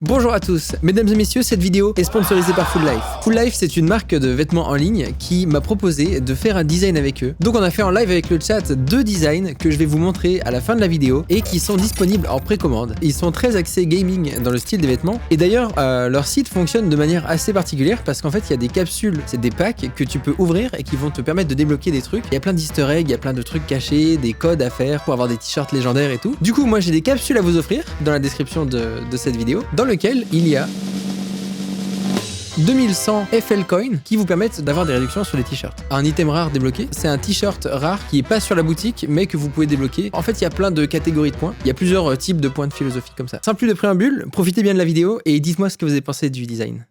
Bonjour à tous, mesdames et messieurs, cette vidéo est sponsorisée par Full Life. Full Life, c'est une marque de vêtements en ligne qui m'a proposé de faire un design avec eux. Donc on a fait en live avec le chat 2 designs que je vais vous montrer à la fin de la vidéo et qui sont disponibles en précommande. Ils sont très axés gaming dans le style des vêtements et d'ailleurs leur site fonctionne de manière assez particulière parce qu'en fait il y a des capsules, c'est des packs que tu peux ouvrir et qui vont te permettre de débloquer des trucs. Il y a plein d'easter eggs, il y a plein de trucs cachés, des codes à faire pour avoir des t-shirts légendaires et tout. Du coup moi j'ai des capsules à vous offrir dans la description de cette vidéo dans lequel il y a 2100 FL Coins qui vous permettent d'avoir des réductions sur les t-shirts. Un item rare débloqué, c'est un t-shirt rare qui est pas sur la boutique mais que vous pouvez débloquer. En fait, il y a plein de catégories de points. Il y a plusieurs types de points de philosophie comme ça. Sans plus de préambule, profitez bien de la vidéo et dites-moi ce que vous avez pensé du design.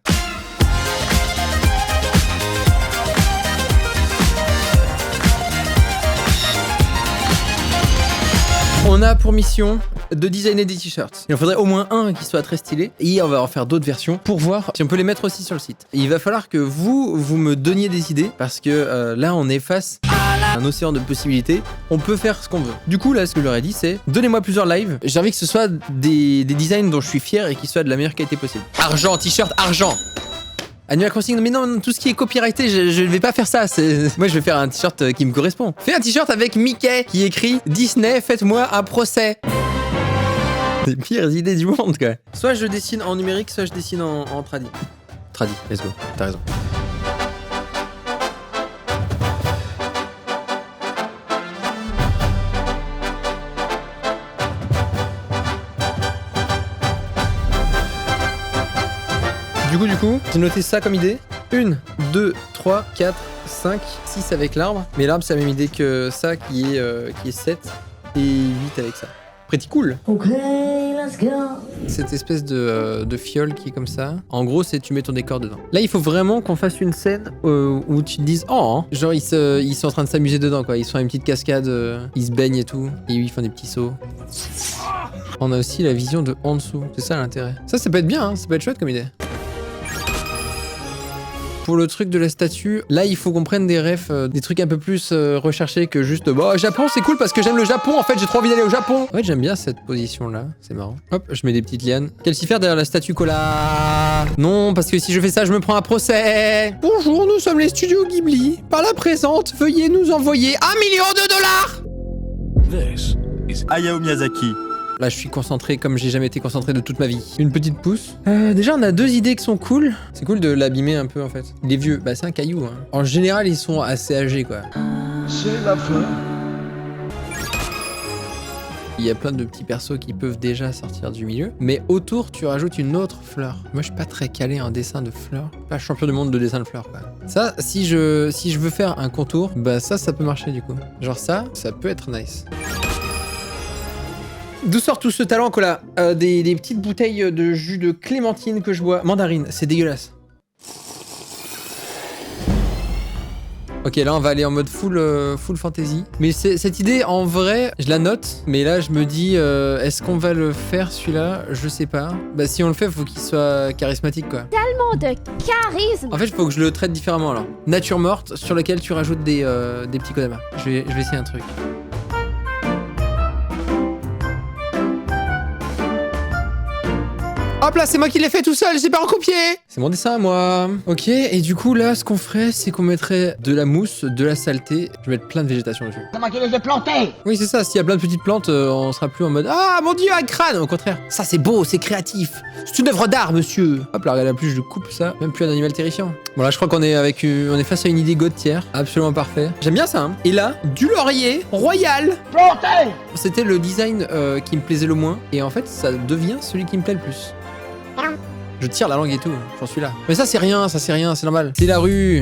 On a pour mission de designer des t-shirts. Il en faudrait au moins un qui soit très stylé et on va en faire d'autres versions pour voir si on peut les mettre aussi sur le site. Et il va falloir que vous me donniez des idées parce que là on est face à un océan de possibilités. On peut faire ce qu'on veut. Du coup là ce que je leur ai dit c'est donnez-moi plusieurs lives. J'ai envie que ce soit des designs dont je suis fier et qui soient de la meilleure qualité possible. Argent, t-shirt, argent. Annual Crossing, mais non, tout ce qui est copyrighté, je vais pas faire ça. Moi, je vais faire un t-shirt qui me correspond. Fais un t-shirt avec Mickey qui écrit Disney, faites-moi un procès. Les pires idées du monde, quoi. Soit je dessine en numérique, soit je dessine en tradi. Tradi, let's go, t'as raison. Du coup, j'ai noté ça comme idée. 1, 2, 3, 4, 5, 6 avec l'arbre. Mais l'arbre, c'est la même idée que ça qui est 7 et 8 avec ça. Pretty cool. Ok, let's go. Cette espèce de fiole qui est comme ça. En gros, c'est tu mets ton décor dedans. Là, il faut vraiment qu'on fasse une scène où tu te dises oh, hein. Genre ils sont en train de s'amuser dedans quoi. Ils sont à une petite cascade, ils se baignent et tout. Et ils font des petits sauts. On a aussi la vision de en dessous. C'est ça l'intérêt. Ça peut être bien, hein. Ça peut être chouette comme idée. Pour le truc de la statue, là il faut qu'on prenne des refs, des trucs un peu plus recherchés que juste bah Japon c'est cool parce que j'aime le Japon en fait, j'ai trop envie d'aller au Japon. Ouais, j'aime bien cette position là, c'est marrant. Hop, je mets des petites lianes. Calcifère derrière la statue Cola. Non, parce que si je fais ça, je me prends un procès. Bonjour, nous sommes les studios Ghibli. Par la présente, veuillez nous envoyer $1 million. This is Hayao Miyazaki. Là, je suis concentré comme j'ai jamais été concentré de toute ma vie. Une petite pousse. Déjà, on a 2 idées qui sont cool. C'est cool de l'abîmer un peu, en fait. Il est vieux. Bah, c'est un caillou, hein. En général, ils sont assez âgés, quoi. C'est la fin. Il y a plein de petits persos qui peuvent déjà sortir du milieu. Mais autour, tu rajoutes une autre fleur. Moi, je suis pas très calé en dessin de fleurs. Pas champion du monde de dessin de fleurs, quoi. Ça, si je veux faire un contour, bah ça peut marcher, du coup. Genre ça peut être nice. D'où sort tout ce talent, Cola? Des petites bouteilles de jus de clémentine que je bois. Mandarine, c'est dégueulasse. Ok, là on va aller en mode full fantasy. Mais cette idée, en vrai, je la note. Mais là, je me dis, est-ce qu'on va le faire celui-là? Je sais pas. Bah si on le fait, faut qu'il soit charismatique, quoi. Tellement de charisme. En fait, il faut que je le traite différemment, alors. Nature morte, sur laquelle tu rajoutes des petits kodamas. Je vais essayer un truc. Hop là, c'est moi qui l'ai fait tout seul, j'ai pas recopié. C'est mon dessin, moi. Ok, et du coup, là, ce qu'on ferait, c'est qu'on mettrait de la mousse, de la saleté. Je vais mettre plein de végétation dessus. C'est moi qui les ai plantés. Oui, c'est ça, s'il y a plein de petites plantes, on sera plus en mode ah, mon dieu, un crâne. Au contraire, ça c'est beau, c'est créatif. C'est une œuvre d'art, monsieur. Hop là, regarde la plus, je coupe ça. Même plus un animal terrifiant. Bon, là, je crois qu'on est face à une idée Gautier. Absolument parfait. J'aime bien ça, hein. Et là, du laurier royal. Plantés. C'était le design qui me plaisait le moins. Et en fait, ça devient celui qui me plaît le plus. Je tire la langue et tout, j'en suis là. Mais ça c'est rien, c'est normal. C'est la rue.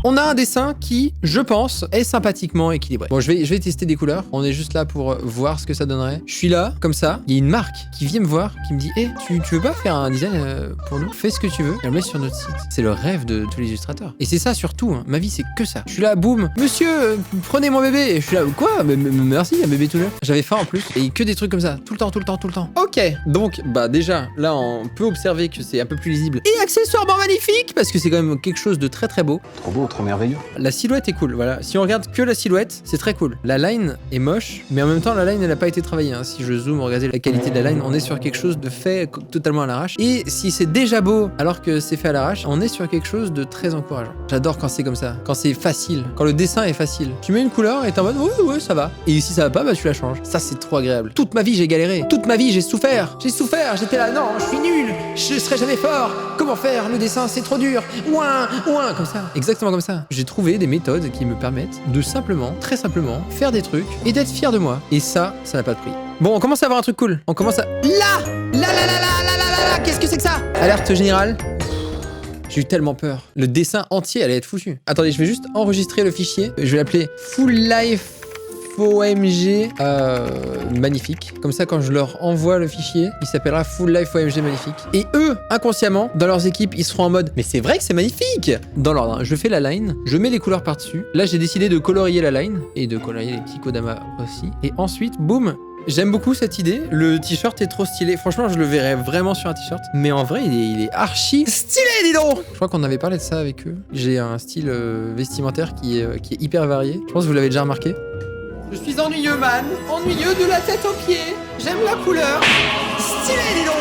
On a un dessin qui, je pense, est sympathiquement équilibré. Bon, je vais tester des couleurs. On est juste là pour voir ce que ça donnerait. Je suis là, comme ça. Il y a une marque qui vient me voir, qui me dit hey, tu veux pas faire un design pour nous? Fais ce que tu veux. Et on le met sur notre site. C'est le rêve de tous les illustrateurs. Et c'est ça surtout, hein. Ma vie c'est que ça. Je suis là, boum. Monsieur, prenez mon bébé. Et je suis là, quoi? Mais merci, il y a un bébé tout là. J'avais faim en plus. Et que des trucs comme ça. Tout le temps. Ok. Donc, bah déjà, là on peut observer que c'est un peu plus lisible. Et accessoirement magnifique, parce que c'est quand même quelque chose de très très beau. Trop beau. trop merveilleux. La silhouette est cool, voilà. Si on regarde que la silhouette, c'est très cool. La line est moche, mais en même temps, la line, elle n'a pas été travaillée. Hein. Si je zoome, regardez la qualité de la line, on est sur quelque chose de fait totalement à l'arrache. Et si c'est déjà beau, alors que c'est fait à l'arrache, on est sur quelque chose de très encourageant. J'adore quand c'est comme ça, quand c'est facile, quand le dessin est facile. Tu mets une couleur et t'es en mode, ouais, ça va. Et si ça va pas, bah tu la changes. Ça, c'est trop agréable. Toute ma vie, j'ai galéré. Toute ma vie, j'ai souffert. J'étais là, non, je suis nul. Je serai jamais fort. Comment faire? Le dessin, c'est trop dur. Ouin, comme ça. Exactement comme ça. J'ai trouvé des méthodes qui me permettent de simplement, très simplement, faire des trucs et d'être fier de moi. Et ça n'a pas de prix. Bon, on commence à avoir un truc cool. On commence à... Là, qu'est-ce que c'est que ça? Alerte générale. J'ai eu tellement peur. Le dessin entier allait être foutu. Attendez, je vais juste enregistrer le fichier. Je vais l'appeler Full Life OMG magnifique. Comme ça, quand je leur envoie le fichier, il s'appellera Full Life OMG magnifique. Et eux, inconsciemment, dans leurs équipes, ils seront en mode mais c'est vrai que c'est magnifique. Dans l'ordre, hein. Je fais la line, je mets les couleurs par-dessus. Là, j'ai décidé de colorier la line et de colorier les petits Kodama aussi. Et ensuite, boum. J'aime beaucoup cette idée, le t-shirt est trop stylé, franchement je le verrais vraiment sur un t-shirt, mais en vrai il est archi stylé, dis donc. Je crois qu'on avait parlé de ça avec eux, j'ai un style vestimentaire qui est hyper varié, je pense que vous l'avez déjà remarqué. Je suis ennuyeux man, ennuyeux de la tête aux pieds, j'aime la couleur, stylé dis donc.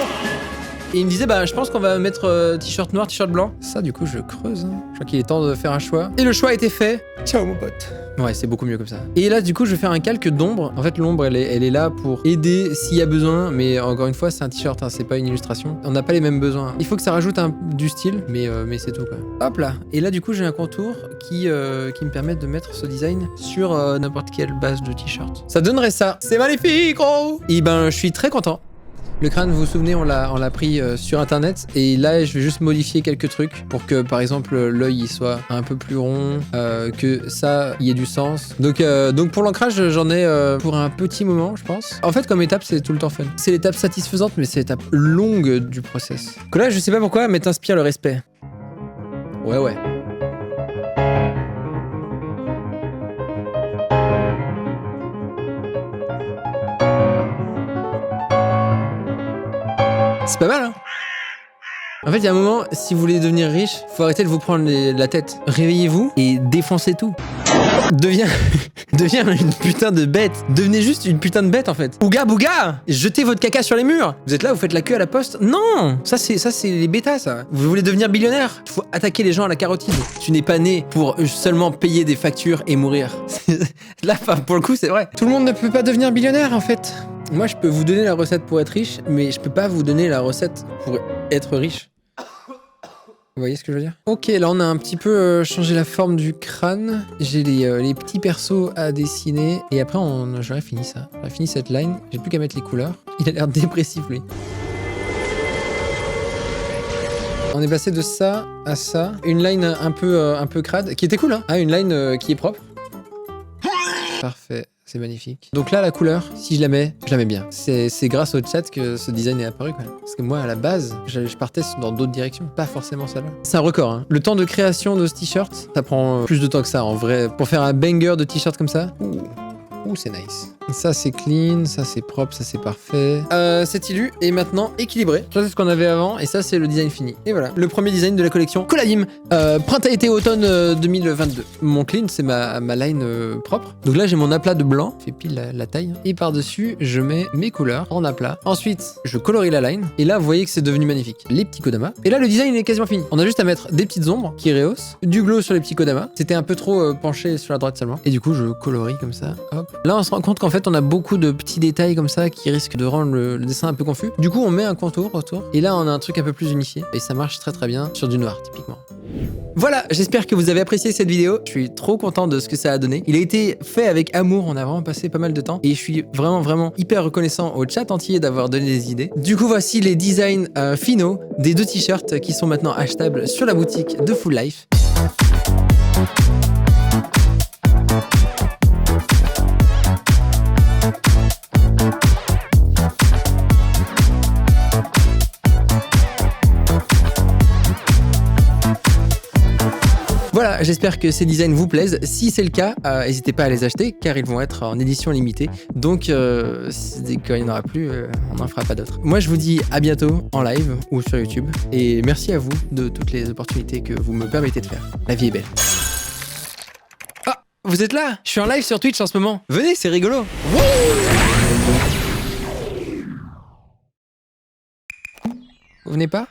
Et il me disait, bah je pense qu'on va mettre t-shirt noir, t-shirt blanc. Ça du coup je creuse, hein. Je crois qu'il est temps de faire un choix. Et le choix a été fait. Ciao mon pote. Ouais, c'est beaucoup mieux comme ça. Et là du coup je vais faire un calque d'ombre. En fait l'ombre elle est là pour aider s'il y a besoin. Mais encore une fois c'est un t-shirt, hein, c'est pas une illustration. On n'a pas les mêmes besoins. Il faut que ça rajoute du style, mais c'est tout quoi. Hop là. Et là du coup j'ai un contour qui me permet de mettre ce design sur n'importe quelle base de t-shirt. Ça donnerait ça. C'est magnifique gros. Et ben je suis très content. Le crâne, vous vous souvenez, on l'a pris sur internet et là je vais juste modifier quelques trucs pour que par exemple l'œil il soit un peu plus rond, que ça y ait du sens. Donc pour l'ancrage j'en ai pour un petit moment je pense. En fait comme étape c'est tout le temps fun. C'est l'étape satisfaisante mais c'est l'étape longue du process. Que là je sais pas pourquoi mais t'inspire le respect. Ouais. C'est pas mal, hein? En fait, il y a un moment, si vous voulez devenir riche, faut arrêter de vous prendre la tête. Réveillez-vous et défoncez tout. Deviens une putain de bête. Devenez juste une putain de bête, en fait. Ouga bouga! Jetez votre caca sur les murs. Vous êtes là, vous faites la queue à la poste. Non! Ça, c'est les bêtas, ça. Vous voulez devenir billionnaire? Il faut attaquer les gens à la carotide. Tu n'es pas né pour seulement payer des factures et mourir. Là, pour le coup, c'est vrai. Tout le monde ne peut pas devenir billionnaire, en fait. Moi, je peux vous donner la recette pour être riche, mais je peux pas vous donner la recette pour être riche. Vous voyez ce que je veux dire? Ok, là on a un petit peu changé la forme du crâne. J'ai les petits persos à dessiner. Et après, j'aurais fini ça. J'aurais fini cette line. J'ai plus qu'à mettre les couleurs. Il a l'air dépressif, lui. On est passé de ça à ça. Une line un peu crade, qui était cool, hein. Ah, une line qui est propre. Parfait. C'est magnifique. Donc là, la couleur, si je la mets bien. C'est grâce au chat que ce design est apparu, quoi. Parce que moi, à la base, je partais dans d'autres directions. Pas forcément celle-là. C'est un record, hein. Le temps de création de ce t-shirt, ça prend plus de temps que ça, en vrai. Pour faire un banger de t-shirt comme ça, ouh, c'est nice. Ça, c'est clean, ça, c'est propre, ça, c'est parfait. Cet illu est maintenant équilibré. Ça, c'est ce qu'on avait avant, et ça, c'est le design fini. Et voilà, le premier design de la collection Coladim, printemps-été-automne 2022. Mon clean, c'est ma line propre. Donc là, j'ai mon aplat de blanc, fait pile la taille. Et par-dessus, je mets mes couleurs en aplat. Ensuite, je colorie la line, et là, vous voyez que c'est devenu magnifique. Les petits Kodama. Et là, le design est quasiment fini. On a juste à mettre des petites ombres qui rehaussent, du glow sur les petits Kodama. C'était un peu trop penché sur la droite seulement. Et du coup, je colorie comme ça. Hop. Là, on se rend compte qu'en fait, on a beaucoup de petits détails comme ça qui risquent de rendre le dessin un peu confus. Du coup, on met un contour autour. Et là, on a un truc un peu plus unifié. Et ça marche très très bien sur du noir, typiquement. Voilà, j'espère que vous avez apprécié cette vidéo. Je suis trop content de ce que ça a donné. Il a été fait avec amour. On a vraiment passé pas mal de temps. Et je suis vraiment hyper reconnaissant au chat entier d'avoir donné des idées. Du coup, voici les designs finaux des 2 t-shirts qui sont maintenant achetables sur la boutique de Full Life. Voilà, j'espère que ces designs vous plaisent. Si c'est le cas, n'hésitez pas à les acheter car ils vont être en édition limitée. Donc, quand il n'y en aura plus, on n'en fera pas d'autres. Moi, je vous dis à bientôt en live ou sur YouTube. Et merci à vous de toutes les opportunités que vous me permettez de faire. La vie est belle. Vous êtes là? Je suis en live sur Twitch en ce moment. Venez, c'est rigolo. Vous venez pas?